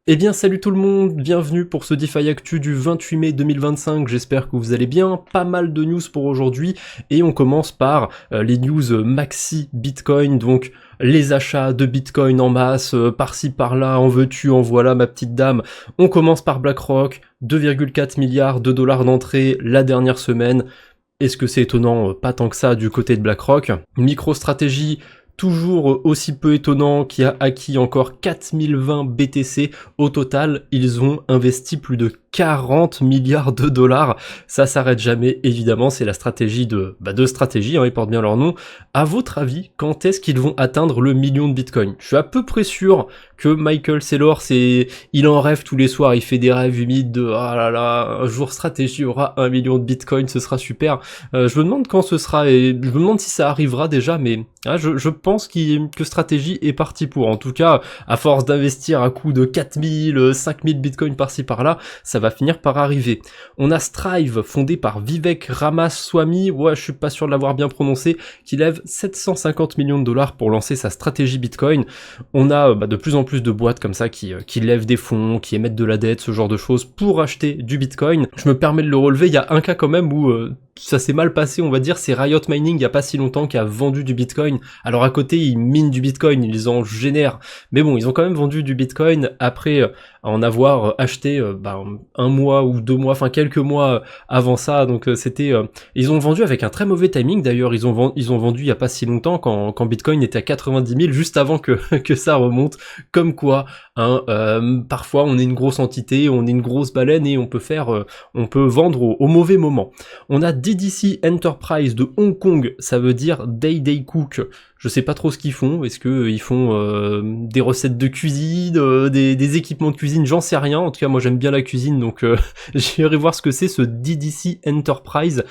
Eh bien salut tout le monde, bienvenue pour ce DeFi Actu du 28 mai 2025, j'espère que vous allez bien, pas mal de news pour aujourd'hui, et on commence par les news maxi Bitcoin, donc les achats de Bitcoin en masse, par-ci par-là, en veux-tu, en voilà ma petite dame. On commence par BlackRock, 2,4 milliards de dollars d'entrée la dernière semaine. Est-ce que c'est étonnant? Pas tant que ça du côté de BlackRock. MicroStrategy, toujours aussi peu étonnant, qui a acquis encore 4020 BTC. Au total, ils ont investi plus de 40 milliards de dollars. Ça s'arrête jamais, évidemment, c'est la stratégie de stratégie, hein, ils portent bien leur nom. À votre avis, quand est-ce qu'ils vont atteindre le million de Bitcoin? Je suis à peu près sûr que Michael Saylor, il en rêve tous les soirs, il fait des rêves humides de ah là là, un jour stratégie aura 1 million de Bitcoin, ce sera super. Je me demande quand ce sera, et je me demande si ça arrivera déjà, mais je pense que stratégie est parti pour. En tout cas, à force d'investir à coût de 4000, 5000 Bitcoin par-ci par-là, ça va finir par arriver. On a Strive, fondé par Vivek Ramaswamy, ouais, je suis pas sûr de l'avoir bien prononcé, qui lève 750 millions de dollars pour lancer sa stratégie Bitcoin. On a de plus en plus de boîtes comme ça qui lèvent des fonds, qui émettent de la dette, ce genre de choses, pour acheter du Bitcoin. Je me permets de le relever, il y a un cas quand même où ça s'est mal passé, on va dire, c'est Riot Mining, il y a pas si longtemps, qui a vendu du Bitcoin. Alors à côté, ils minent du Bitcoin, ils en génèrent, mais bon, ils ont quand même vendu du Bitcoin après en avoir acheté un mois ou 2 mois, enfin quelques mois avant ça, donc ils ont vendu avec un très mauvais timing, d'ailleurs, ils ont vendu il y a pas si longtemps, quand Bitcoin était à 90 000, juste avant que, que ça remonte, comme quoi, parfois on est une grosse entité, on est une grosse baleine, et on peut vendre au mauvais moment. On a DDC Enterprise de Hong Kong, ça veut dire Day Day Cook. Je sais pas trop ce qu'ils font, est-ce que ils font des recettes de cuisine, des équipements de cuisine, j'en sais rien. En tout cas, moi j'aime bien la cuisine, donc j'irai voir ce que c'est ce DDC Enterprise.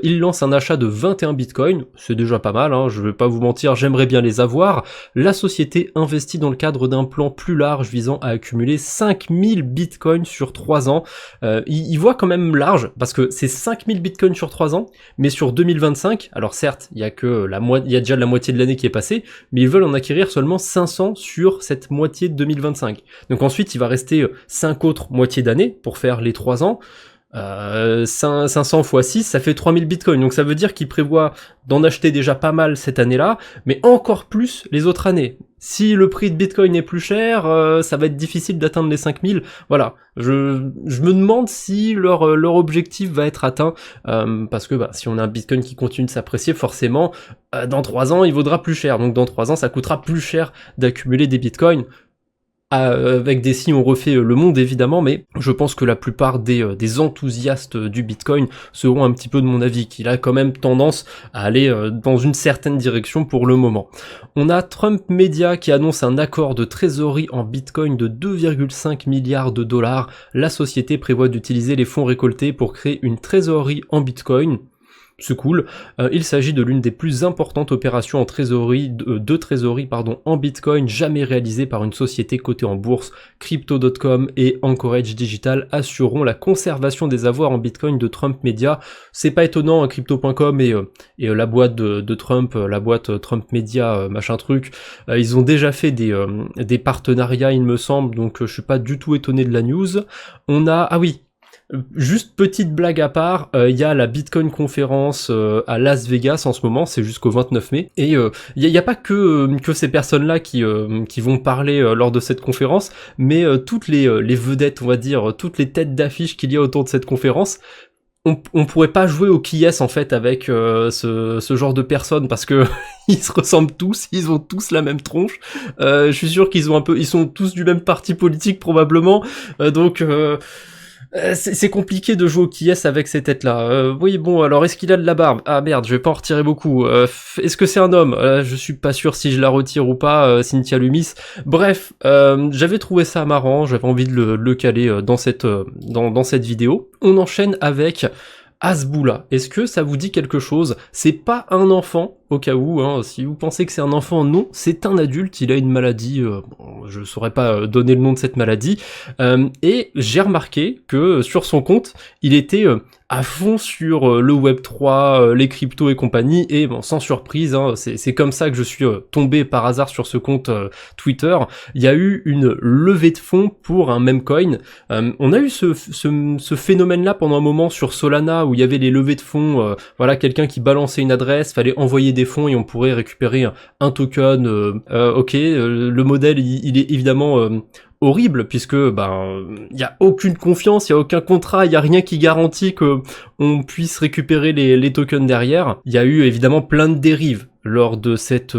Ils lancent un achat de 21 bitcoins, c'est déjà pas mal, hein, je vais pas vous mentir, j'aimerais bien les avoir. La société investit dans le cadre d'un plan plus large visant à accumuler 5000 bitcoins sur 3 ans. Ils voient quand même large, parce que c'est 5000 bitcoins sur 3 ans, mais sur 2025, alors certes, il y a déjà la moitié de l'année qui est passée, mais ils veulent en acquérir seulement 500 sur cette moitié de 2025. Donc ensuite, il va rester 5 autres moitiés d'année pour faire les 3 ans. 500 x 6, ça fait 3000 bitcoins. Donc ça veut dire qu'ils prévoient d'en acheter déjà pas mal cette année-là, mais encore plus les autres années. Si le prix de Bitcoin est plus cher, ça va être difficile d'atteindre les 5000. Voilà, je me demande si leur objectif va être atteint, parce que si on a un Bitcoin qui continue de s'apprécier, forcément, dans 3 ans, il vaudra plus cher. Donc dans 3 ans, ça coûtera plus cher d'accumuler des Bitcoins. Avec des si on refait le monde évidemment, mais je pense que la plupart des enthousiastes du Bitcoin seront un petit peu de mon avis, qu'il a quand même tendance à aller dans une certaine direction pour le moment. On a Trump Media qui annonce un accord de trésorerie en Bitcoin de 2,5 milliards de dollars. La société prévoit d'utiliser les fonds récoltés pour créer une trésorerie en Bitcoin. C'est cool. Il s'agit de l'une des plus importantes opérations en trésorerie, en Bitcoin jamais réalisées par une société cotée en bourse. Crypto.com et Anchorage Digital assureront la conservation des avoirs en Bitcoin de Trump Media. C'est pas étonnant, hein, Crypto.com et la boîte de Trump, la boîte Trump Media, machin truc, ils ont déjà fait des partenariats, il me semble, donc je suis pas du tout étonné de la news. On a, ah oui, juste petite blague à part, il y a la Bitcoin conférence à Las Vegas en ce moment, c'est jusqu'au 29 mai, et il y a pas que ces personnes-là qui vont parler lors de cette conférence, mais toutes les vedettes, on va dire, toutes les têtes d'affiche qu'il y a autour de cette conférence. On pourrait pas jouer au qui est en fait avec ce genre de personnes, parce que ils se ressemblent tous, ils ont tous la même tronche. Je suis sûr ils sont tous du même parti politique probablement, donc c'est compliqué de jouer au qui est avec ces têtes-là. Oui, bon, alors est-ce qu'il a de la barbe? Ah merde, je vais pas en retirer beaucoup. Est-ce que c'est un homme? Je suis pas sûr si je la retire ou pas, Cynthia Lumis. Bref, j'avais trouvé ça marrant, j'avais envie de le caler dans cette vidéo. On enchaîne avec Hasbulla. Est-ce que ça vous dit quelque chose? C'est pas un enfant, au cas où, hein, si vous pensez que c'est un enfant, non, c'est un adulte, il a une maladie, bon, je saurais pas donner le nom de cette maladie, et j'ai remarqué que sur son compte, il était à fond sur le Web3, les cryptos et compagnie, et bon, sans surprise, hein, c'est comme ça que je suis tombé par hasard sur ce compte Twitter. Il y a eu une levée de fonds pour un meme coin. On a eu ce phénomène-là pendant un moment sur Solana, où il y avait les levées de fonds, voilà, quelqu'un qui balançait une adresse, fallait envoyer des fonds et on pourrait récupérer un token. Ok, le modèle, il est évidemment horrible, puisque il y a aucune confiance, il y a aucun contrat, il y a rien qui garantit que on puisse récupérer les tokens derrière. Il y a eu évidemment plein de dérives lors de cette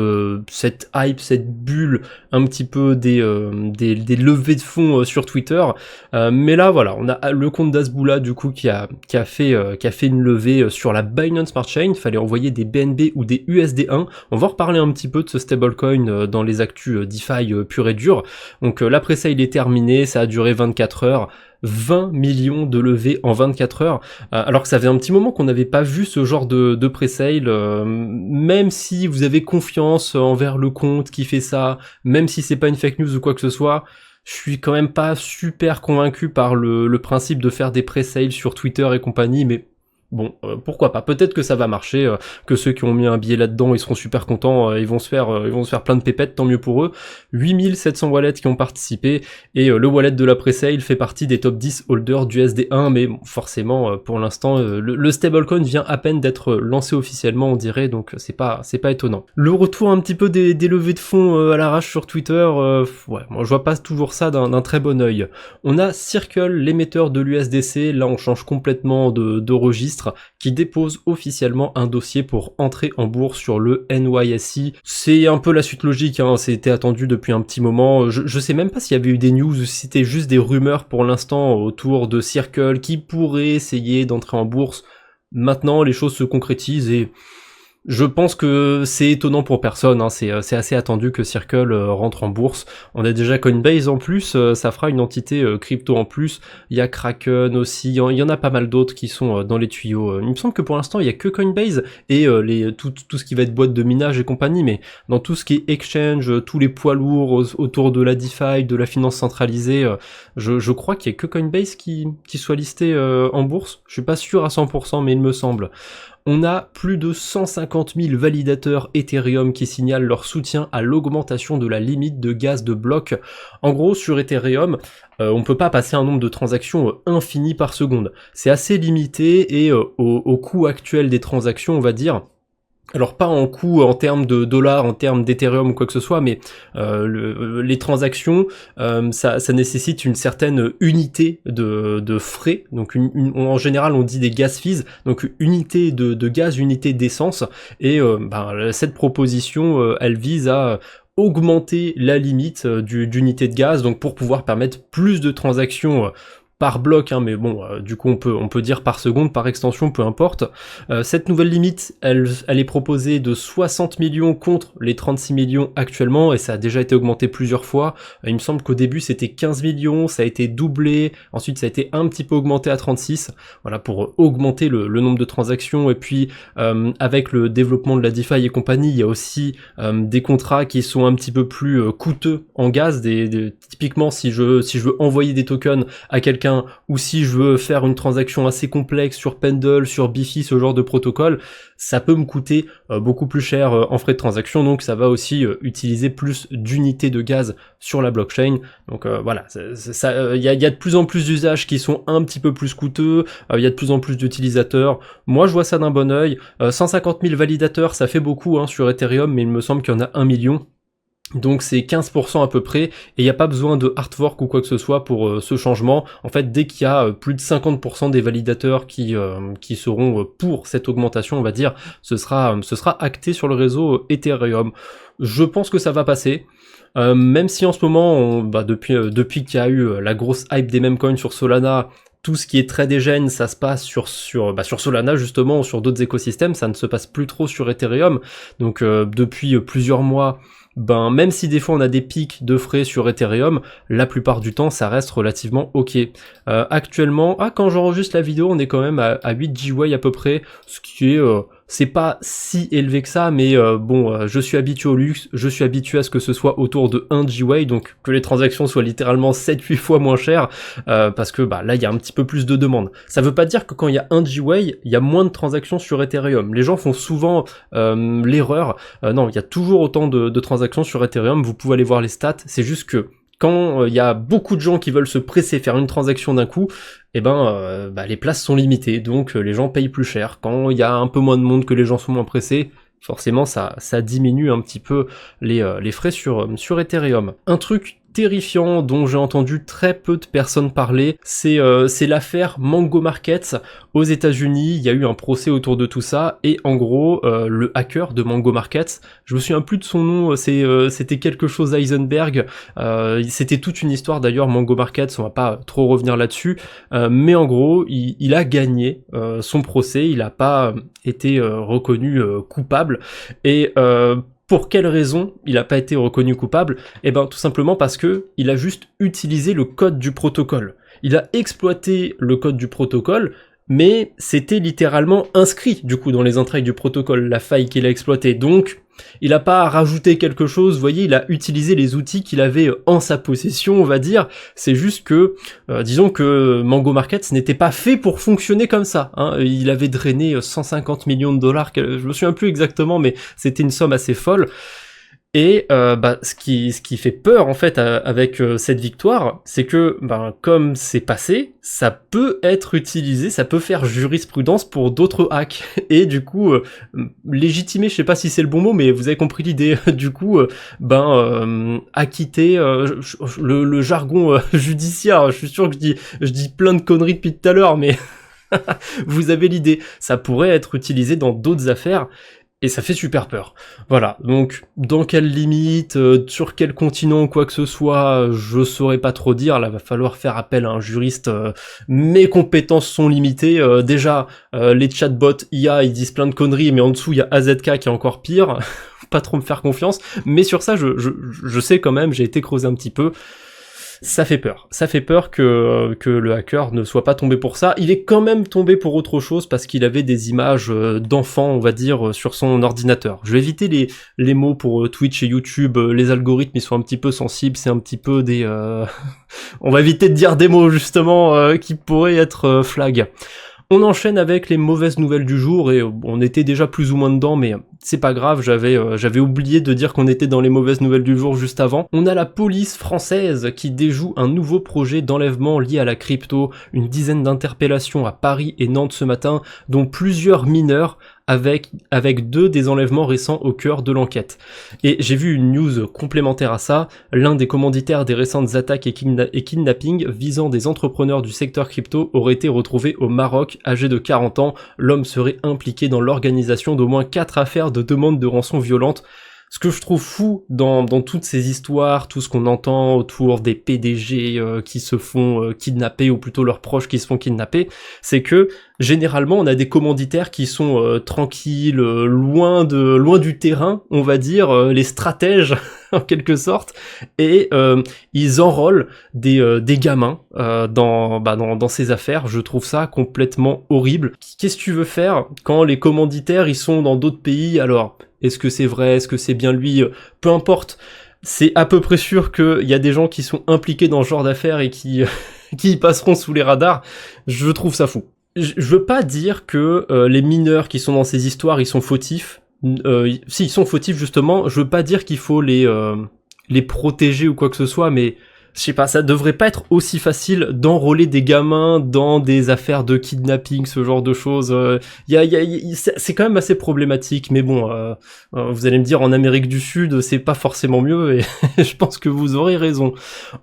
hype, cette bulle un petit peu des levées de fonds sur Twitter. Mais là voilà, on a le compte d'Azboula du coup qui a fait une levée sur la Binance Smart Chain. Il fallait envoyer des BNB ou des USD1. On va reparler un petit peu de ce stablecoin dans les actus DeFi pur et dur. Donc la pré-sale est terminée, ça a duré 24 heures. 20 millions de levées en 24 heures, alors que ça faisait un petit moment qu'on n'avait pas vu ce genre de pré-sale, même si vous avez confiance envers le compte qui fait ça, même si c'est pas une fake news ou quoi que ce soit, je suis quand même pas super convaincu par le principe de faire des pré-sales sur Twitter et compagnie, mais bon, pourquoi pas, peut-être que ça va marcher, que ceux qui ont mis un billet là-dedans, ils seront super contents, ils vont se faire plein de pépettes, tant mieux pour eux. 8700 wallets qui ont participé, et le wallet de la pre-sale fait partie des top 10 holders du SD1, mais bon, forcément, pour l'instant, le stablecoin vient à peine d'être lancé officiellement, on dirait, donc c'est pas étonnant. Le retour un petit peu des levées de fonds à l'arrache sur Twitter, ouais, moi je vois pas toujours ça d'un très bon œil. On a Circle, l'émetteur de l'USDC, là on change complètement de registre, qui dépose officiellement un dossier pour entrer en bourse sur le NYSE. C'est un peu la suite logique, hein, c'était attendu depuis un petit moment. Je sais même pas s'il y avait eu des news ou si c'était juste des rumeurs pour l'instant autour de Circle qui pourrait essayer d'entrer en bourse. Maintenant, les choses se concrétisent et je pense que c'est étonnant pour personne, hein. C'est assez attendu que Circle rentre en bourse. On a déjà Coinbase en plus, ça fera une entité crypto en plus. Il y a Kraken aussi, il y en a pas mal d'autres qui sont dans les tuyaux. Il me semble que pour l'instant il y a que Coinbase et tout ce qui va être boîte de minage et compagnie, mais dans tout ce qui est exchange, tous les poids lourds autour de la DeFi, de la finance centralisée, je crois qu'il y a que Coinbase qui soit listé en bourse. Je suis pas sûr à 100%, mais il me semble. On a plus de 150 000 validateurs Ethereum qui signalent leur soutien à l'augmentation de la limite de gaz de bloc. En gros, sur Ethereum, on peut pas passer un nombre de transactions infini par seconde. C'est assez limité et au coût actuel des transactions, on va dire, alors pas en coût en termes de dollars, en termes d'Ethereum ou quoi que ce soit, mais les transactions, ça nécessite une certaine unité de frais. Donc en général on dit des gas fees, donc unité de gaz, unité d'essence. Et cette proposition, elle vise à augmenter la limite d'unité de gaz, donc pour pouvoir permettre plus de transactions par bloc, hein, mais bon, du coup on peut dire par seconde, par extension, peu importe. Cette nouvelle limite, elle est proposée de 60 millions contre les 36 millions actuellement, et ça a déjà été augmenté plusieurs fois. Il me semble qu'au début c'était 15 millions, ça a été doublé, ensuite ça a été un petit peu augmenté à 36, voilà, pour augmenter le nombre de transactions. Et puis avec le développement de la DeFi et compagnie, il y a aussi des contrats qui sont un petit peu plus coûteux en gaz, typiquement si je veux envoyer des tokens à quelqu'un, ou si je veux faire une transaction assez complexe sur Pendle, sur Bifi, ce genre de protocole, ça peut me coûter beaucoup plus cher en frais de transaction, donc ça va aussi utiliser plus d'unités de gaz sur la blockchain. Donc voilà, il y a de plus en plus d'usages qui sont un petit peu plus coûteux, il y a de plus en plus d'utilisateurs. Moi je vois ça d'un bon œil. 150 000 validateurs, ça fait beaucoup hein, sur Ethereum, mais il me semble qu'il y en a 1 million. Donc c'est 15% à peu près, et il n'y a pas besoin de hard fork ou quoi que ce soit pour ce changement. En fait, dès qu'il y a plus de 50% des validateurs qui seront pour cette augmentation, on va dire, ce sera acté sur le réseau Ethereum. Je pense que ça va passer. Même si en ce moment, depuis qu'il y a eu la grosse hype des meme coins sur Solana, tout ce qui est très dégène, ça se passe sur Solana justement, ou sur d'autres écosystèmes, ça ne se passe plus trop sur Ethereum. Donc depuis plusieurs mois, ben même si des fois on a des pics de frais sur Ethereum, la plupart du temps ça reste relativement ok. Actuellement, quand j'enregistre la vidéo, on est quand même à 8 GWay à peu près, ce qui est c'est pas si élevé que ça, mais je suis habitué au luxe, je suis habitué à ce que ce soit autour de 1 GWay, donc que les transactions soient littéralement 7-8 fois moins chères, parce que là il y a un petit peu plus de demande. Ça veut pas dire que quand il y a 1 GWay, il y a moins de transactions sur Ethereum. Les gens font souvent l'erreur, non, il y a toujours autant de transactions sur Ethereum, vous pouvez aller voir les stats, c'est juste que quand il y a beaucoup de gens qui veulent se presser, faire une transaction d'un coup, les places sont limitées, donc les gens payent plus cher. Quand il y a un peu moins de monde, que les gens sont moins pressés, forcément ça diminue un petit peu les frais sur Ethereum. Un truc terrifiant dont j'ai entendu très peu de personnes parler, c'est l'affaire Mango Markets aux États-Unis. Il y a eu un procès autour de tout ça, et en gros le hacker de Mango Markets, je me souviens plus de son nom, c'était quelque chose Heisenberg, c'était toute une histoire d'ailleurs. Mango Markets, on va pas trop revenir là-dessus, mais en gros il a gagné son procès, il a pas été reconnu coupable, et pour quelle raison il n'a pas été reconnu coupable? Tout simplement parce que il a juste utilisé le code du protocole. Il a exploité le code du protocole, mais c'était littéralement inscrit du coup dans les entrailles du protocole, la faille qu'il a exploitée. Donc il n'a pas rajouté quelque chose, vous voyez, il a utilisé les outils qu'il avait en sa possession, on va dire. C'est juste que, disons que Mango Markets n'était pas fait pour fonctionner comme ça, hein. Il avait drainé 150 millions de dollars, je me souviens plus exactement, mais c'était une somme assez folle. Et ce qui fait peur en fait avec cette victoire, c'est que comme c'est passé, ça peut être utilisé, ça peut faire jurisprudence pour d'autres hacks, et du coup légitimer, je sais pas si c'est le bon mot, mais vous avez compris l'idée. Du coup acquitter, le jargon judiciaire, je suis sûr que je dis plein de conneries depuis tout à l'heure, mais vous avez l'idée, ça pourrait être utilisé dans d'autres affaires. Et ça fait super peur. Voilà, donc dans quelle limite, sur quel continent ou quoi que ce soit, je saurais pas trop dire. Là, va falloir faire appel à un juriste. Mes compétences sont limitées. Déjà, les chatbots IA, ils disent plein de conneries, mais en dessous, il y a AZK qui est encore pire. Pas trop me faire confiance. Mais sur ça, je sais quand même, j'ai été creusé un petit peu. Ça fait peur que le hacker ne soit pas tombé pour ça. Il est quand même tombé pour autre chose, parce qu'il avait des images d'enfants, on va dire, sur son ordinateur. Je vais éviter les mots pour Twitch et YouTube, les algorithmes ils sont un petit peu sensibles, c'est un petit peu des... on va éviter de dire des mots justement qui pourraient être flag. On enchaîne avec les mauvaises nouvelles du jour, et on était déjà plus ou moins dedans, mais c'est pas grave, j'avais oublié de dire qu'on était dans les mauvaises nouvelles du jour juste avant. On a la police française qui déjoue un nouveau projet d'enlèvement lié à la crypto, une dizaine d'interpellations à Paris et Nantes ce matin, dont plusieurs mineurs, avec 2 des enlèvements récents au cœur de l'enquête. Et j'ai vu une news complémentaire à ça, l'un des commanditaires des récentes attaques et kidnappings visant des entrepreneurs du secteur crypto aurait été retrouvé au Maroc, âgé de 40 ans, l'homme serait impliqué dans l'organisation d'au moins 4 affaires de demande de rançon violente. Ce que je trouve fou dans toutes ces histoires, tout ce qu'on entend autour des PDG qui se font kidnapper, ou plutôt leurs proches qui se font kidnapper, c'est que généralement on a des commanditaires qui sont tranquilles, loin du terrain, on va dire, les stratèges en quelque sorte, et ils enrôlent des gamins dans ces affaires. Je trouve ça complètement horrible. Qu'est-ce que tu veux faire quand les commanditaires ils sont dans d'autres pays? Alors est-ce que c'est vrai? Est-ce que c'est bien lui? Peu importe. C'est à peu près sûr qu'il y a des gens qui sont impliqués dans ce genre d'affaires et qui y passeront sous les radars. Je trouve ça fou. Je veux pas dire que les mineurs qui sont dans ces histoires, ils sont fautifs. Si, ils sont fautifs justement. Je veux pas dire qu'il faut les protéger ou quoi que ce soit, mais je sais pas, ça devrait pas être aussi facile d'enrôler des gamins dans des affaires de kidnapping, ce genre de choses. C'est quand même assez problématique, mais bon, vous allez me dire, en Amérique du Sud, c'est pas forcément mieux, et je pense que vous aurez raison.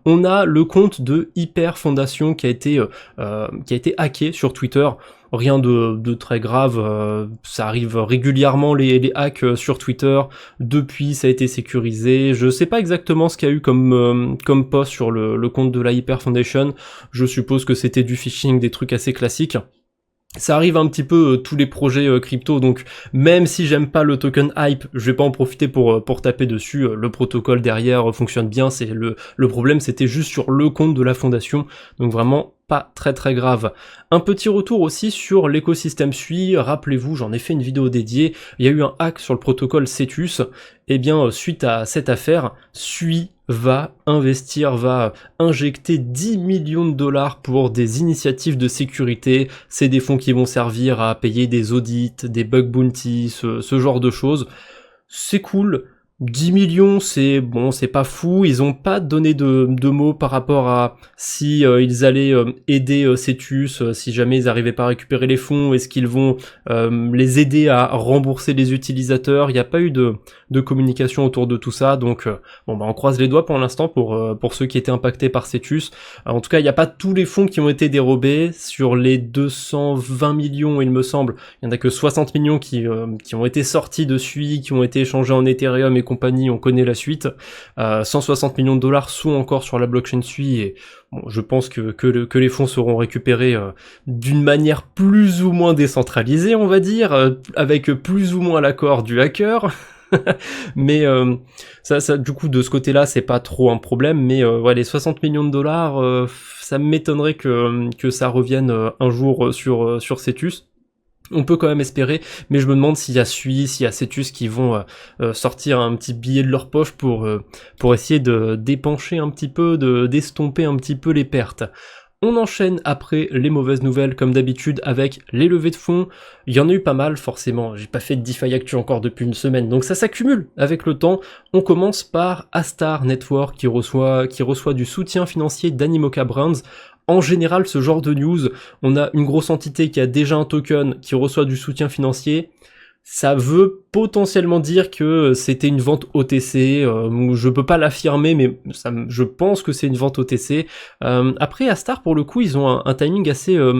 On a le compte de Hyper Fondation qui a été hacké sur Twitter. Rien de très grave, ça arrive régulièrement les hacks sur Twitter. Depuis, ça a été sécurisé. Je sais pas exactement ce qu'il y a eu comme post sur le compte de la Hyper Foundation. Je suppose que c'était du phishing, des trucs assez classiques. Ça arrive un petit peu tous les projets crypto, donc même si j'aime pas le token hype, je vais pas en profiter pour taper dessus. Le protocole derrière fonctionne bien, c'est le problème c'était juste sur le compte de la fondation, donc vraiment pas très très grave. Un petit retour aussi sur l'écosystème SUI, rappelez-vous, j'en ai fait une vidéo dédiée, il y a eu un hack sur le protocole Cetus, et bien suite à cette affaire, SUI va investir, va injecter 10 millions de dollars pour des initiatives de sécurité. C'est des fonds qui vont servir à payer des audits, des bug bounties, ce genre de choses. C'est cool. 10 millions, c'est bon, c'est pas fou. Ils ont pas donné de mots par rapport à si ils allaient aider Cetus, si jamais ils arrivaient pas à récupérer les fonds, est-ce qu'ils vont les aider à rembourser les utilisateurs. Il n'y a pas eu de communication autour de tout ça, donc bon bah on croise les doigts pour l'instant pour ceux qui étaient impactés par Cetus. En tout cas, il n'y a pas tous les fonds qui ont été dérobés. Sur les 220 millions, il me semble, il y en a que 60 millions qui ont été sortis de SUI, qui ont été échangés en Ethereum et compagnie, on connaît la suite. 160 millions de dollars sont encore sur la blockchain SUI et bon, je pense que les fonds seront récupérés d'une manière plus ou moins décentralisée, on va dire, avec plus ou moins l'accord du hacker. Mais ça, du coup, de ce côté-là, c'est pas trop un problème. Mais ouais, les 60 millions de dollars, ça m'étonnerait que ça revienne un jour sur Cetus. On peut quand même espérer, mais je me demande s'il y a SUI, s'il y a Cetus qui vont sortir un petit billet de leur poche pour essayer de dépencher un petit peu, d'estomper un petit peu les pertes. On enchaîne après les mauvaises nouvelles comme d'habitude avec les levées de fonds. Il y en a eu pas mal forcément, j'ai pas fait de DeFi Actu encore depuis une semaine, donc ça s'accumule avec le temps. On commence par Astar Network qui reçoit du soutien financier d'Animoca Brands. En général, ce genre de news, on a une grosse entité qui a déjà un token qui reçoit du soutien financier. Ça veut potentiellement dire que c'était une vente OTC, je peux pas l'affirmer, mais je pense que c'est une vente OTC. Après, Astar, pour le coup, ils ont un timing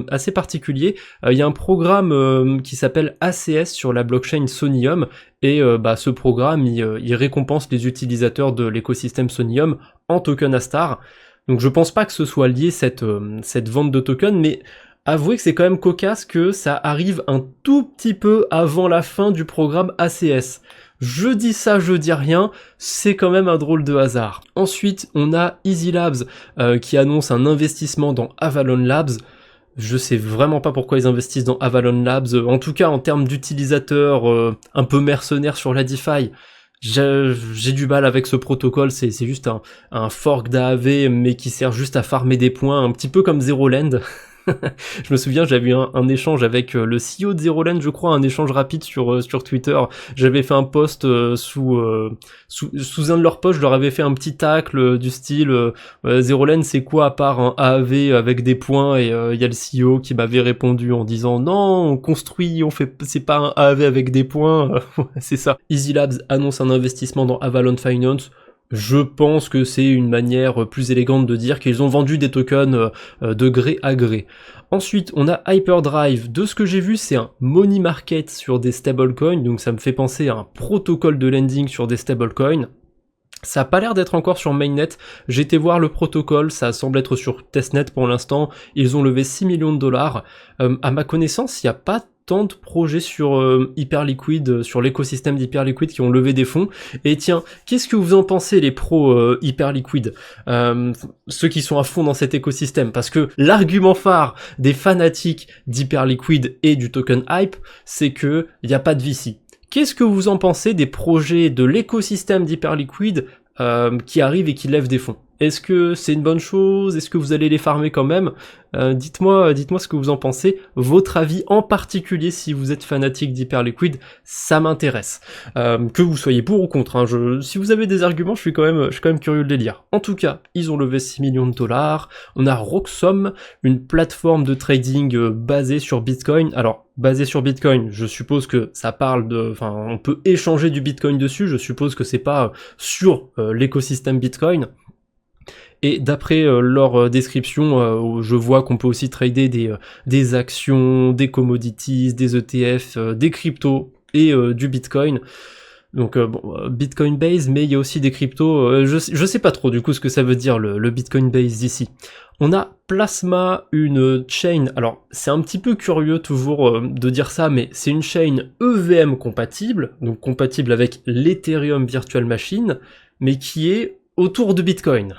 assez particulier. Il y a un programme qui s'appelle ACS sur la blockchain Sonium, et ce programme, il récompense les utilisateurs de l'écosystème Sonium en token Astar. Donc je pense pas que ce soit lié cette vente de tokens, mais avouez que c'est quand même cocasse que ça arrive un tout petit peu avant la fin du programme ACS. Je dis ça, je dis rien, c'est quand même un drôle de hasard. Ensuite, on a Easy Labs qui annonce un investissement dans Avalon Labs. Je sais vraiment pas pourquoi ils investissent dans Avalon Labs, en tout cas en termes d'utilisateurs un peu mercenaires sur la DeFi. J'ai du mal avec ce protocole, c'est juste un fork d'AAV mais qui sert juste à farmer des points, un petit peu comme Zeroland. Je me souviens, j'avais eu un échange avec le CEO de Zeroland, je crois, un échange rapide sur Twitter. J'avais fait un post sous un de leurs posts, je leur avais fait un petit tacle du style Zeroland, c'est quoi à part un AAV avec des points, et il y a le CEO qui m'avait répondu en disant non, on construit, c'est pas un AAV avec des points. C'est ça. Easy Labs annonce un investissement dans Avalon Finance. Je pense que c'est une manière plus élégante de dire qu'ils ont vendu des tokens de gré à gré. Ensuite, on a Hyperdrive. De ce que j'ai vu, c'est un money market sur des stablecoins, donc ça me fait penser à un protocole de lending sur des stablecoins. Ça a pas l'air d'être encore sur mainnet, j'ai été voir le protocole, ça semble être sur testnet pour l'instant, ils ont levé 6 millions de dollars. À ma connaissance, il n'y a pas tant de projets sur Hyperliquid, sur l'écosystème d'Hyperliquid qui ont levé des fonds. Et tiens, qu'est-ce que vous en pensez les pros Hyperliquid, ceux qui sont à fond dans cet écosystème? Parce que l'argument phare des fanatiques d'Hyperliquid et du token hype, c'est que il n'y a pas de VC. Qu'est-ce que vous en pensez des projets de l'écosystème d'Hyperliquid qui arrivent et qui lèvent des fonds? Est-ce que c'est une bonne chose? Est-ce que vous allez les farmer quand même? Dites-moi ce que vous en pensez. Votre avis en particulier si vous êtes fanatique d'Hyperliquid, ça m'intéresse. Que vous soyez pour ou contre, hein, si vous avez des arguments, je suis quand même curieux de les lire. En tout cas, ils ont levé 6 millions de dollars. On a Roxom, une plateforme de trading basée sur Bitcoin. Alors, basée sur Bitcoin, je suppose que ça parle on peut échanger du Bitcoin dessus, je suppose que c'est pas sur l'écosystème Bitcoin. Et d'après leur description, je vois qu'on peut aussi trader des actions, des commodities, des ETF, des cryptos et du Bitcoin. Donc Bitcoin Base, mais il y a aussi des cryptos, je sais pas trop du coup ce que ça veut dire le Bitcoin Base d'ici. On a Plasma, une chain, alors c'est un petit peu curieux toujours de dire ça, mais c'est une chain EVM compatible, donc compatible avec l'Ethereum Virtual Machine, mais qui est autour de Bitcoin.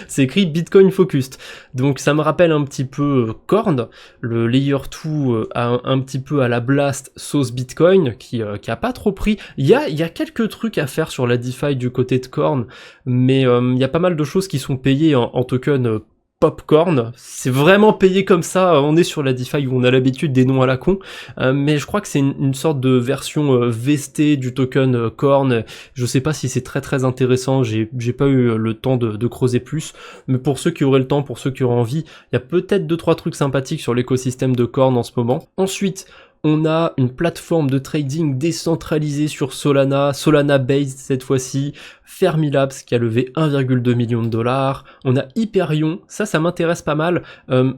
C'est écrit Bitcoin Focused. Donc ça me rappelle un petit peu Korn, le Layer 2 un petit peu à la Blast sauce Bitcoin, qui a pas trop pris. Il y a quelques trucs à faire sur la DeFi du côté de Korn, mais il y a pas mal de choses qui sont payées en token Popcorn, c'est vraiment payé comme ça, on est sur la DeFi où on a l'habitude des noms à la con, mais je crois que c'est une sorte de version VST du token Corn, je sais pas si c'est très intéressant, j'ai pas eu le temps de creuser plus, mais pour ceux qui auraient le temps, pour ceux qui auraient envie, il y a peut-être 2-3 trucs sympathiques sur l'écosystème de Corn en ce moment. Ensuite, on a une plateforme de trading décentralisée sur Solana, Solana Base cette fois-ci, Fermilabs qui a levé 1,2 million de dollars, on a Hyperion, ça m'intéresse pas mal,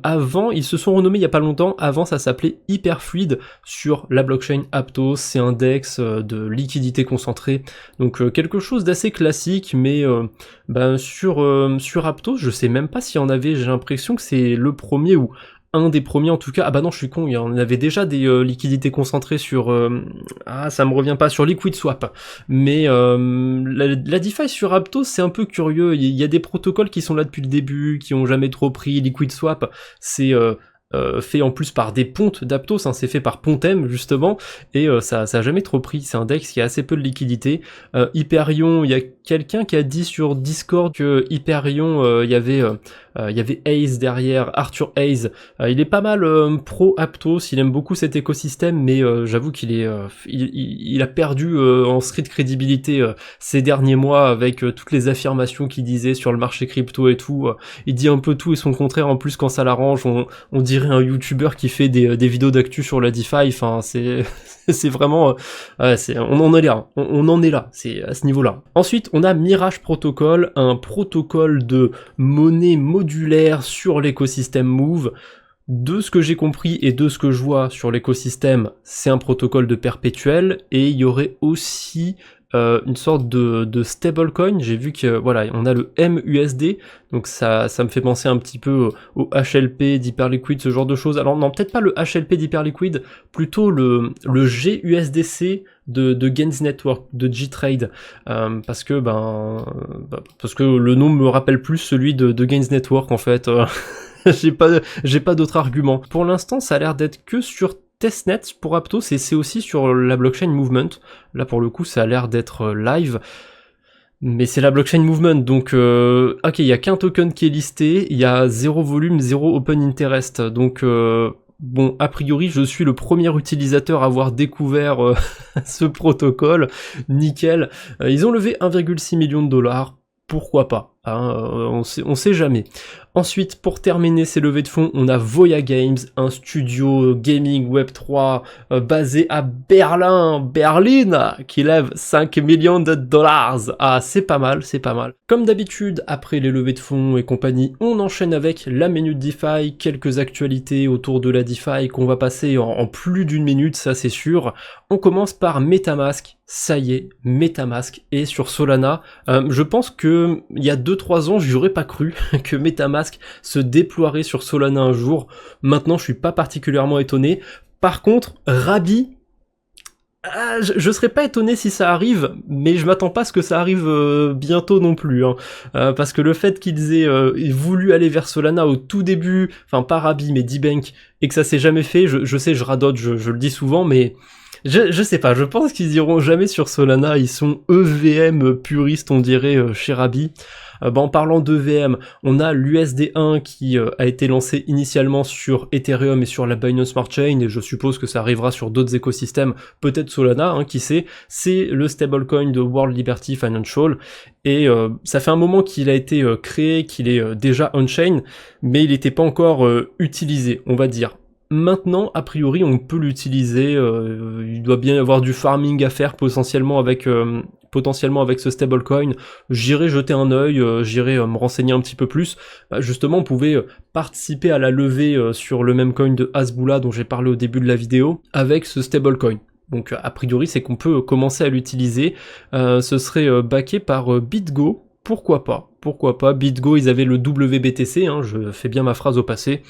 avant, ils se sont renommés il y a pas longtemps, avant ça s'appelait Hyperfluid sur la blockchain Aptos, c'est un DEX de liquidité concentrée, donc quelque chose d'assez classique, mais sur Aptos, je sais même pas s'il y en avait, j'ai l'impression que c'est le premier ou un des premiers en tout cas. Ah bah non, je suis con, il y en avait déjà des liquidités concentrées sur ça me revient pas, sur LiquidSwap, mais la DeFi sur Aptos c'est un peu curieux, il y a des protocoles qui sont là depuis le début, qui ont jamais trop pris. LiquidSwap c'est fait en plus par des pontes d'Aptos, hein, c'est fait par Pontem justement, et ça a jamais trop pris, c'est un DEX qui a assez peu de liquidité. Hyperion, il y a quelqu'un qui a dit sur Discord que Hyperion, il y avait Hayes derrière, Arthur Hayes, il est pas mal pro Aptos, il aime beaucoup cet écosystème, mais j'avoue qu'il est il a perdu en street crédibilité ces derniers mois avec toutes les affirmations qu'il disait sur le marché crypto et tout, il dit un peu tout et son contraire en plus quand ça l'arrange, on dirait un YouTuber qui fait des vidéos d'actu sur la DeFi, enfin c'est vraiment on en est là, on en est là, c'est à ce niveau-là. Ensuite, on a Mirage Protocol, un protocole de monnaie modulaire sur l'écosystème Move. De ce que j'ai compris et de ce que je vois sur l'écosystème, c'est un protocole de perpétuel, et il y aurait aussi une sorte de stablecoin. J'ai vu que voilà, on a le MUSD, donc ça me fait penser un petit peu au HLP d'Hyperliquid, ce genre de choses. Alors non, peut-être pas le HLP d'Hyperliquid, plutôt le GUSDC de Gains Network, de G-Trade, parce que le nom me rappelle plus celui de Gains Network en fait. J'ai pas d'autre argument. Pour l'instant, ça a l'air d'être que sur testnet pour Aptos, et c'est aussi sur la blockchain Movement. Là pour le coup ça a l'air d'être live, mais c'est la blockchain Movement, donc ok, il y a qu'un token qui est listé, il y a 0 volume, 0 open interest, donc bon, a priori je suis le premier utilisateur à avoir découvert ce protocole, nickel. Ils ont levé 1,6 million de dollars, pourquoi pas, hein, on sait jamais. Ensuite, pour terminer ces levées de fonds, on a Voya Games, un studio gaming Web3 basé à Berlin, qui lève 5 millions de dollars. Ah, c'est pas mal, c'est pas mal. Comme d'habitude, après les levées de fonds et compagnie, on enchaîne avec la minute DeFi, quelques actualités autour de la DeFi qu'on va passer en plus d'une minute, ça c'est sûr. On commence par MetaMask. Ça y est, MetaMask est sur Solana. Je pense que il y a 2-3 ans, j'aurais pas cru que MetaMask se déploierait sur Solana un jour. Maintenant, je suis pas particulièrement étonné. Par contre, Rabi, je serais pas étonné si ça arrive, mais je m'attends pas à ce que ça arrive bientôt non plus, hein. Parce que le fait qu'ils aient voulu aller vers Solana au tout début, enfin pas Rabi mais D-Bank, et que ça s'est jamais fait, je sais, je radote, je le dis souvent, mais je sais pas, je pense qu'ils iront jamais sur Solana, ils sont EVM puristes on dirait chez Rabi. En parlant d'EVM, on a l'USD1 qui a été lancé initialement sur Ethereum et sur la Binance Smart Chain, et je suppose que ça arrivera sur d'autres écosystèmes, peut-être Solana, hein, qui sait. C'est le stablecoin de World Liberty Financial, et ça fait un moment qu'il a été créé, qu'il est déjà on-chain, mais il n'était pas encore utilisé, on va dire. Maintenant, a priori, on peut l'utiliser, il doit bien y avoir du farming à faire potentiellement avec ce stablecoin. J'irai jeter un œil, j'irai me renseigner un petit peu plus. Justement, on pouvait participer à la levée sur le même coin de Hasbulla dont j'ai parlé au début de la vidéo avec ce stablecoin. donc a priori c'est qu'on peut commencer à l'utiliser. Ce serait backé par BitGo. Pourquoi pas? Pourquoi pas? BitGo, ils avaient le WBTC, hein, je fais bien ma phrase au passé.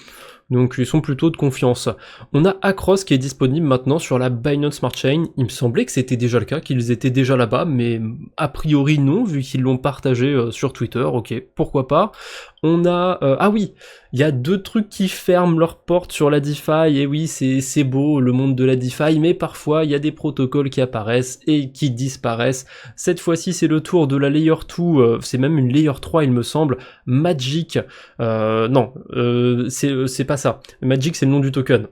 Donc ils sont plutôt de confiance. On a Acros qui est disponible maintenant sur la Binance Smart Chain. Il me semblait que c'était déjà le cas, qu'ils étaient déjà là-bas, mais a priori non, vu qu'ils l'ont partagé sur Twitter, ok, pourquoi pas. On a... ah oui, il y a 2 trucs qui ferment leurs portes sur la DeFi, et oui, c'est beau, le monde de la DeFi, mais parfois, il y a des protocoles qui apparaissent et qui disparaissent. Cette fois-ci, c'est le tour de la Layer 2, c'est même une Layer 3, il me semble, Magic, non, c'est pas ça, Magic, c'est le nom du token.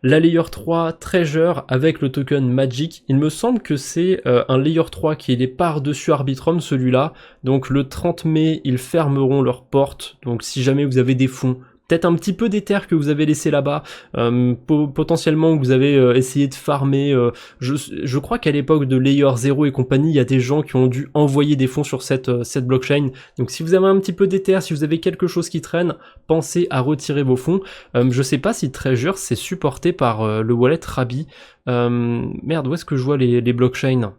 La Layer 3 Treasure avec le token Magic, il me semble que c'est un Layer 3 qui est par-dessus Arbitrum, celui-là. Donc le 30 mai, ils fermeront leurs portes. Donc si jamais vous avez des fonds, peut-être un petit peu d'Ether que vous avez laissé là-bas, potentiellement vous avez essayé de farmer, je crois qu'à l'époque de Layer 0 et compagnie, il y a des gens qui ont dû envoyer des fonds sur cette blockchain, donc si vous avez un petit peu d'Ether, si vous avez quelque chose qui traîne, pensez à retirer vos fonds. Je sais pas si Treasure c'est supporté par le wallet Rabi, merde, où est-ce que je vois les blockchains?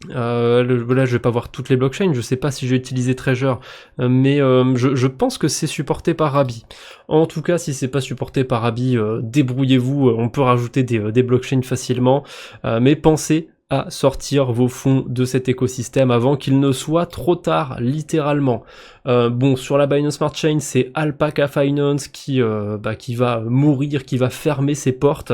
Là je vais pas voir toutes les blockchains, je sais pas si j'ai utilisé Treasure, mais je pense que c'est supporté par Rabi. En tout cas, si c'est pas supporté par Rabi, débrouillez-vous, on peut rajouter des blockchains facilement, mais pensez à sortir vos fonds de cet écosystème avant qu'il ne soit trop tard, littéralement. Bon, sur la Binance Smart Chain, c'est Alpaca Finance qui va mourir, qui va fermer ses portes.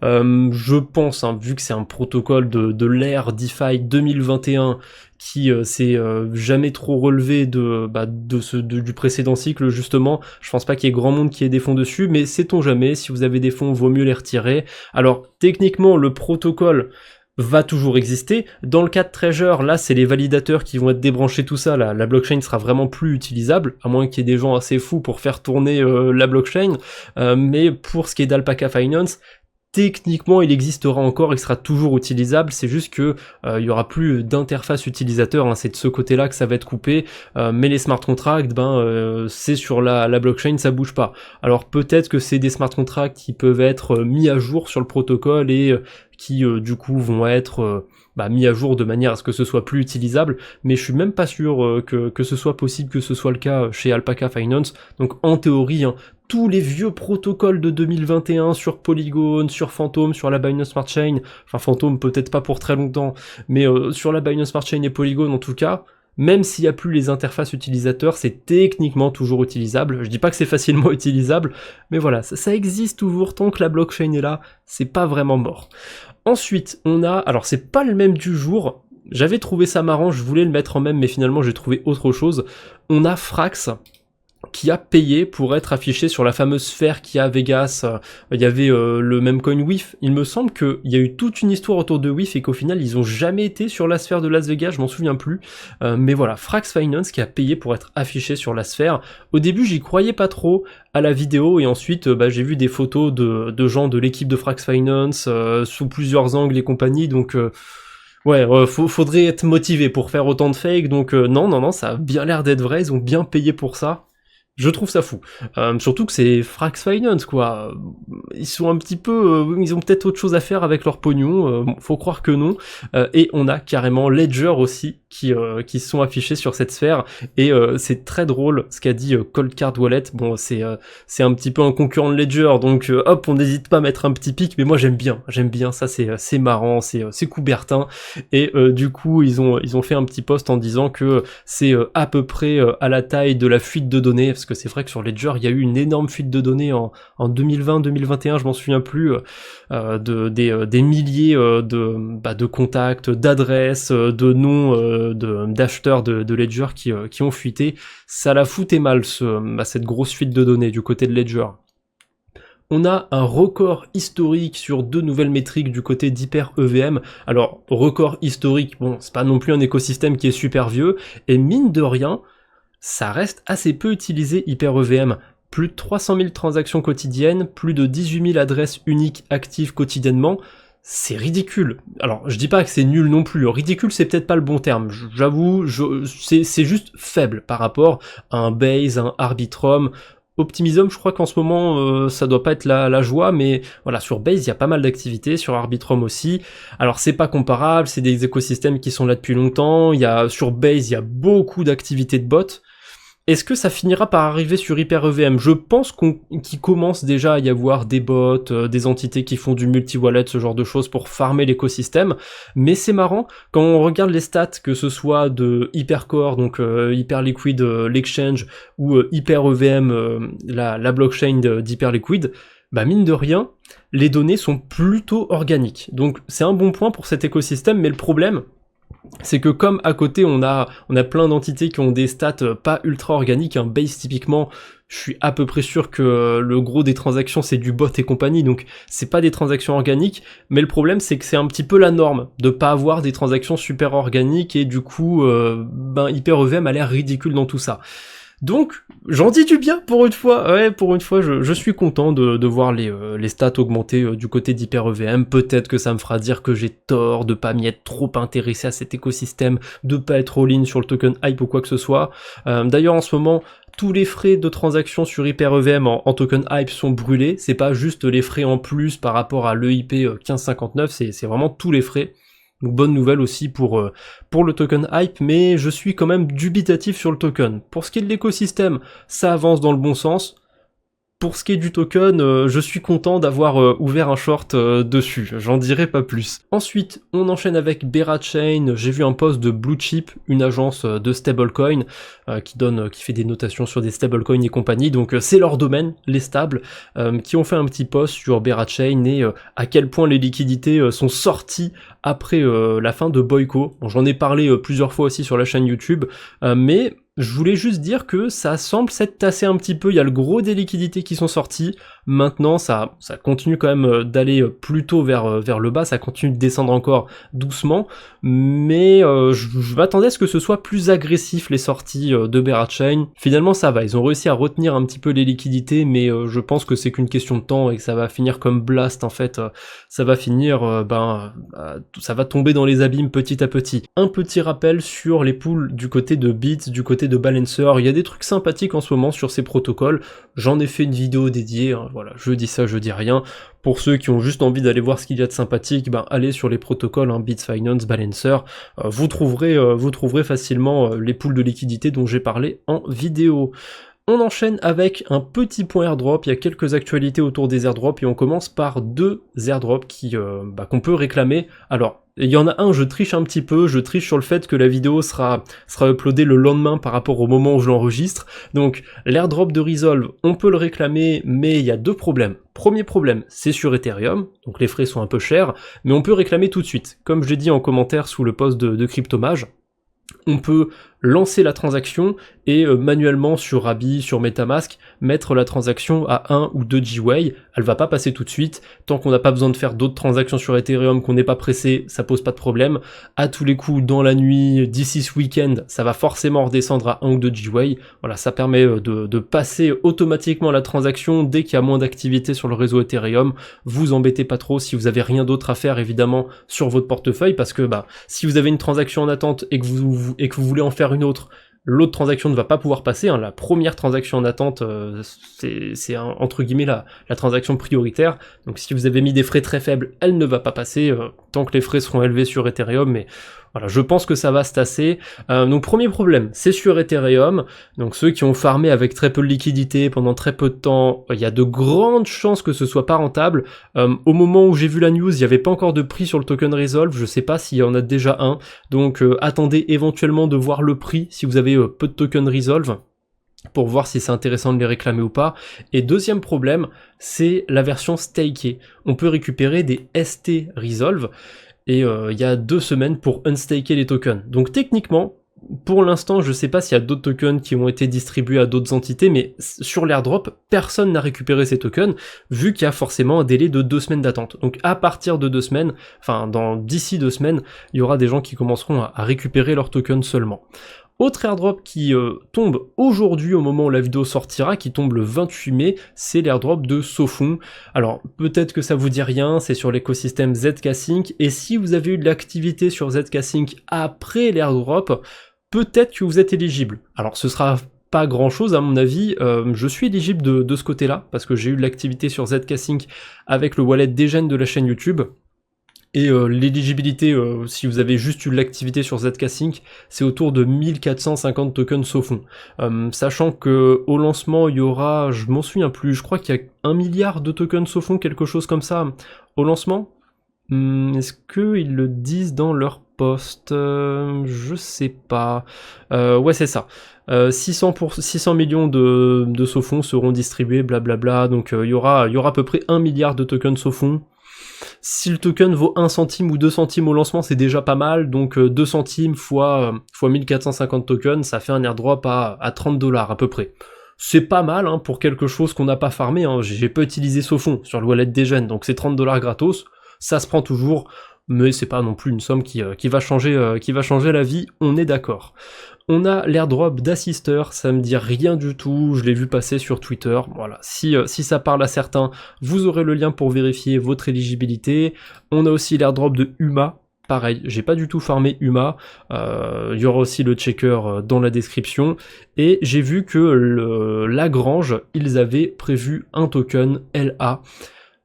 Je pense, hein, vu que c'est un protocole de l'ère DeFi 2021 qui s'est jamais trop relevé du précédent cycle, justement, je pense pas qu'il y ait grand monde qui ait des fonds dessus, mais sait-on jamais, si vous avez des fonds, vaut mieux les retirer. Alors, techniquement, le protocole va toujours exister. Dans le cas de Treasure, là, c'est les validateurs qui vont être débranchés, tout ça, la blockchain sera vraiment plus utilisable, à moins qu'il y ait des gens assez fous pour faire tourner la blockchain, mais pour ce qui est d'Alpaca Finance, techniquement, il existera encore, il sera toujours utilisable, c'est juste que il y aura plus d'interface utilisateur, hein, c'est de ce côté-là que ça va être coupé, mais les smart contracts, c'est sur la blockchain, ça bouge pas. Alors peut-être que c'est des smart contracts qui peuvent être mis à jour sur le protocole et qui du coup vont être mis à jour de manière à ce que ce soit plus utilisable, mais je suis même pas sûr que ce soit possible que ce soit le cas chez Alpaca Finance. Donc en théorie, hein, tous les vieux protocoles de 2021 sur Polygon, sur Phantom, sur la Binance Smart Chain, enfin Phantom peut-être pas pour très longtemps, mais sur la Binance Smart Chain et Polygon en tout cas, même s'il n'y a plus les interfaces utilisateurs, c'est techniquement toujours utilisable. Je dis pas que c'est facilement utilisable, mais voilà, ça existe toujours tant que la blockchain est là, c'est pas vraiment mort. Ensuite, on a, alors c'est pas le même du jour, j'avais trouvé ça marrant, je voulais le mettre en même, mais finalement j'ai trouvé autre chose. On a Frax, qui a payé pour être affiché sur la fameuse sphère qu'il y a à Vegas. Il y avait le même coin WIF. Il me semble qu'il y a eu toute une histoire autour de WIF et qu'au final ils ont jamais été sur la sphère de Las Vegas, je m'en souviens plus. Mais voilà, Frax Finance qui a payé pour être affiché sur la sphère. Au début j'y croyais pas trop à la vidéo et ensuite j'ai vu des photos de gens de l'équipe de Frax Finance sous plusieurs angles et compagnie, donc... faudrait être motivé pour faire autant de fake, donc non, ça a bien l'air d'être vrai, ils ont bien payé pour ça. Je trouve ça fou. Surtout que c'est Frax Finance, quoi. Ils sont un petit peu... ils ont peut-être autre chose à faire avec leur pognon, faut croire que non. Et on a carrément Ledger aussi, qui sont affichés sur cette sphère. Et c'est très drôle ce qu'a dit Cold Card Wallet. Bon, c'est un petit peu un concurrent de Ledger, donc hop, on n'hésite pas à mettre un petit pic, mais moi j'aime bien ça, c'est marrant, c'est Coubertin. Et du coup, ils ont fait un petit post en disant que c'est à peu près à la taille de la fuite de données, parce que c'est vrai que sur Ledger, il y a eu une énorme fuite de données en 2020-2021, je m'en souviens plus, des milliers de contacts, d'adresses, de noms d'acheteurs de Ledger qui ont fuité. Ça la foutait mal, cette grosse fuite de données du côté de Ledger. On a un record historique sur 2 nouvelles métriques du côté d'Hyper EVM. Alors, record historique, bon, c'est pas non plus un écosystème qui est super vieux, et mine de rien, ça reste assez peu utilisé Hyper EVM. Plus de 300 000 transactions quotidiennes, plus de 18 000 adresses uniques actives quotidiennement, c'est ridicule. Alors, je dis pas que c'est nul non plus, ridicule c'est peut-être pas le bon terme, j'avoue, c'est juste faible par rapport à un Base, un Arbitrum. Optimism, je crois qu'en ce moment, ça doit pas être la joie, mais voilà, sur Base, il y a pas mal d'activités, sur Arbitrum aussi. Alors, c'est pas comparable, c'est des écosystèmes qui sont là depuis longtemps. Sur Base, il y a beaucoup d'activités de bots. Est-ce que ça finira par arriver sur HyperEVM? Je pense qu'il commence déjà à y avoir des bots, des entités qui font du multi-wallet, ce genre de choses pour farmer l'écosystème, mais c'est marrant, quand on regarde les stats, que ce soit de Hypercore, donc Hyperliquid, l'exchange, ou HyperEVM, la blockchain d'Hyperliquid, bah mine de rien, les données sont plutôt organiques. Donc c'est un bon point pour cet écosystème, mais le problème, c'est que comme à côté on a plein d'entités qui ont des stats pas ultra organiques, un Base typiquement, je suis à peu près sûr que le gros des transactions c'est du bot et compagnie, donc c'est pas des transactions organiques, mais le problème c'est que c'est un petit peu la norme de pas avoir des transactions super organiques, et du coup HyperEVM a l'air ridicule dans tout ça. Donc, j'en dis du bien pour une fois. Ouais, pour une fois, je suis content de voir les stats augmenter du côté d'HyperEVM. Peut-être que ça me fera dire que j'ai tort de pas m'y être trop intéressé à cet écosystème, de pas être all-in sur le token hype ou quoi que ce soit. D'ailleurs, en ce moment, tous les frais de transaction sur HyperEVM en token hype sont brûlés. C'est pas juste les frais en plus par rapport à l'EIP 1559, c'est vraiment tous les frais. Donc bonne nouvelle aussi pour le token hype, mais je suis quand même dubitatif sur le token. Pour ce qui est de l'écosystème, ça avance dans le bon sens. Pour ce qui est du token, je suis content d'avoir ouvert un short dessus, j'en dirai pas plus. Ensuite, on enchaîne avec Berachain. J'ai vu un post de Bluechip, une agence de stablecoin qui fait des notations sur des stablecoins et compagnie, donc c'est leur domaine, les stables, qui ont fait un petit post sur Berachain et à quel point les liquidités sont sorties après la fin de Boyco. Bon, j'en ai parlé plusieurs fois aussi sur la chaîne YouTube, mais je voulais juste dire que ça semble s'être tassé un petit peu, il y a le gros des liquidités qui sont sorties, maintenant ça continue quand même d'aller plutôt vers le bas, ça continue de descendre encore doucement, mais je m'attendais à ce que ce soit plus agressif les sorties de Berachain. Finalement ça va, ils ont réussi à retenir un petit peu les liquidités, mais je pense que c'est qu'une question de temps et que ça va finir comme Blast en fait, ça va finir, ça va tomber dans les abîmes petit à petit. Un petit rappel sur les pools du côté de Bits, du côté de Balancer, il y a des trucs sympathiques en ce moment sur ces protocoles, j'en ai fait une vidéo dédiée, hein, voilà, je dis ça, je dis rien. Pour ceux qui ont juste envie d'aller voir ce qu'il y a de sympathique, allez sur les protocoles, hein, Bits Finance, Balancer, vous trouverez facilement les pools de liquidité dont j'ai parlé en vidéo. On enchaîne avec un petit point airdrop, il y a quelques actualités autour des airdrops et on commence par deux airdrops qu'on peut réclamer. Alors, il y en a un, je triche un petit peu, je triche sur le fait que la vidéo sera uploadée le lendemain par rapport au moment où je l'enregistre. Donc, l'airdrop de Resolve, on peut le réclamer, mais il y a deux problèmes. Premier problème, c'est sur Ethereum, donc les frais sont un peu chers, mais on peut réclamer tout de suite. Comme je l'ai dit en commentaire sous le post de Cryptomage, on peut lancer la transaction et manuellement sur Rabbi, sur Metamask, mettre la transaction à 1 ou 2 Gwei, elle va pas passer tout de suite, tant qu'on n'a pas besoin de faire d'autres transactions sur Ethereum, qu'on n'est pas pressé, ça pose pas de problème. À tous les coups, dans la nuit, d'ici ce week-end, ça va forcément redescendre à 1 ou 2 Gwei, voilà, ça permet de passer automatiquement la transaction dès qu'il y a moins d'activité sur le réseau Ethereum. Vous embêtez pas trop si vous avez rien d'autre à faire évidemment sur votre portefeuille, parce que si vous avez une transaction en attente et que vous voulez en faire une autre, l'autre transaction ne va pas pouvoir passer, hein. La première transaction en attente, c'est entre guillemets la transaction prioritaire, donc si vous avez mis des frais très faibles, elle ne va pas passer, tant que les frais seront élevés sur Ethereum, mais voilà, je pense que ça va se tasser. Donc premier problème, c'est sur Ethereum, donc ceux qui ont farmé avec très peu de liquidité pendant très peu de temps, il y a de grandes chances que ce soit pas rentable. Au moment où j'ai vu la news, il n'y avait pas encore de prix sur le token Resolve, je sais pas s'il y en a déjà un, donc attendez éventuellement de voir le prix si vous avez peu de tokens Resolve, pour voir si c'est intéressant de les réclamer ou pas. Et deuxième problème, c'est la version stakée. On peut récupérer des ST Resolve, et il y a 2 semaines pour unstaker les tokens. Donc techniquement, pour l'instant, je sais pas s'il y a d'autres tokens qui ont été distribués à d'autres entités, mais sur l'airdrop, personne n'a récupéré ces tokens, vu qu'il y a forcément un délai de 2 semaines d'attente. Donc à partir de 2 semaines, d'ici 2 semaines, il y aura des gens qui commenceront à récupérer leurs tokens seulement. Autre airdrop qui tombe aujourd'hui au moment où la vidéo sortira, qui tombe le 28 mai, c'est l'airdrop de Sofon. Alors peut-être que ça vous dit rien, c'est sur l'écosystème ZK-Sync, et si vous avez eu de l'activité sur ZK-Sync après l'airdrop, peut-être que vous êtes éligible. Alors ce sera pas grand chose à mon avis. Je suis éligible de ce côté-là, parce que j'ai eu de l'activité sur ZK-Sync avec le wallet Degen de la chaîne YouTube. Et l'éligibilité, si vous avez juste eu de l'activité sur ZK-Sync, c'est autour de 1450 tokens Sofon. Sachant que au lancement, il y aura, je m'en souviens plus, je crois qu'il y a 1 milliard de tokens Sofon, quelque chose comme ça, au lancement. Est-ce qu'ils le disent dans leur post? Je sais pas. Ouais, c'est ça. 600 millions de Sofon seront distribués, blablabla, donc il y aura à peu près 1 milliard de tokens Sofon. Si le token vaut 1 centime ou 2 centimes au lancement, c'est déjà pas mal, donc 2 centimes fois 1450 tokens, ça fait un airdrop à 30 $ à peu près. C'est pas mal hein, pour quelque chose qu'on n'a pas farmé, hein. J'ai pas utilisé Sofon sur le wallet Degen, donc c'est 30 $ gratos, ça se prend toujours, mais c'est pas non plus une somme qui va changer la vie, on est d'accord. On a l'airdrop d'Assister, ça me dit rien du tout, je l'ai vu passer sur Twitter, voilà, si ça parle à certains, vous aurez le lien pour vérifier votre éligibilité. On a aussi l'airdrop de Huma, pareil, j'ai pas du tout farmé Huma, il y aura aussi le checker dans la description, et j'ai vu que Lagrange, ils avaient prévu un token LA.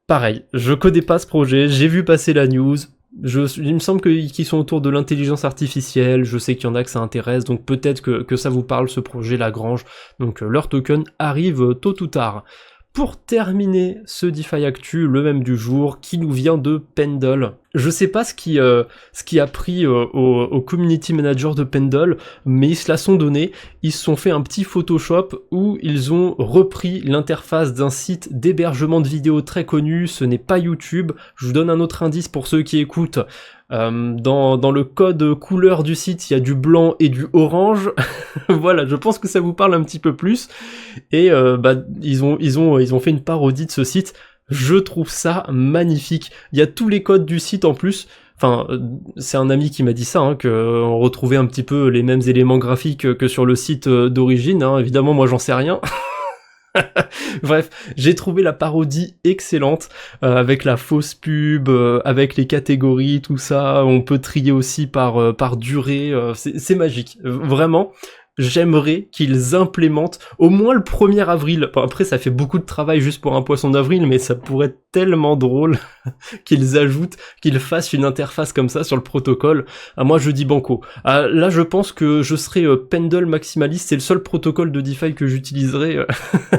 Pareil, je connais pas ce projet, j'ai vu passer la news, il me semble qu'ils sont autour de l'intelligence artificielle, je sais qu'il y en a que ça intéresse, donc peut-être que ça vous parle ce projet Lagrange, donc leur token arrive tôt ou tard. Pour terminer ce DeFi Actu, le même du jour, qui nous vient de Pendle. Je sais pas ce qui a pris au community manager de Pendle, mais ils se la sont donné. Ils se sont fait un petit Photoshop où ils ont repris l'interface d'un site d'hébergement de vidéos très connu. Ce n'est pas YouTube. Je vous donne un autre indice pour ceux qui écoutent. Dans le code couleur du site, il y a du blanc et du orange. Voilà, je pense que ça vous parle un petit peu plus. Et ils ont fait une parodie de ce site. Je trouve ça magnifique. Il y a tous les codes du site en plus. Enfin, c'est un ami qui m'a dit ça, hein, qu'on retrouvait un petit peu les mêmes éléments graphiques que sur le site d'origine. Hein. Évidemment, moi, j'en sais rien. Bref, j'ai trouvé la parodie excellente, avec la fausse pub, avec les catégories, tout ça. On peut trier aussi par durée. C'est magique, vraiment. J'aimerais qu'ils implémentent au moins le 1er avril. Bon, après, ça fait beaucoup de travail juste pour un poisson d'avril, mais ça pourrait être tellement drôle qu'ils fassent une interface comme ça sur le protocole. Moi, je dis banco. Là, je pense que je serai Pendle maximaliste. C'est le seul protocole de DeFi que j'utiliserai.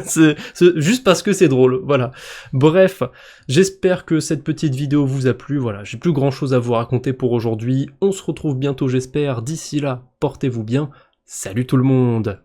C'est juste parce que c'est drôle. Voilà. Bref, j'espère que cette petite vidéo vous a plu. Voilà, j'ai plus grand chose à vous raconter pour aujourd'hui. On se retrouve bientôt, j'espère. D'ici là, portez-vous bien. Salut tout le monde!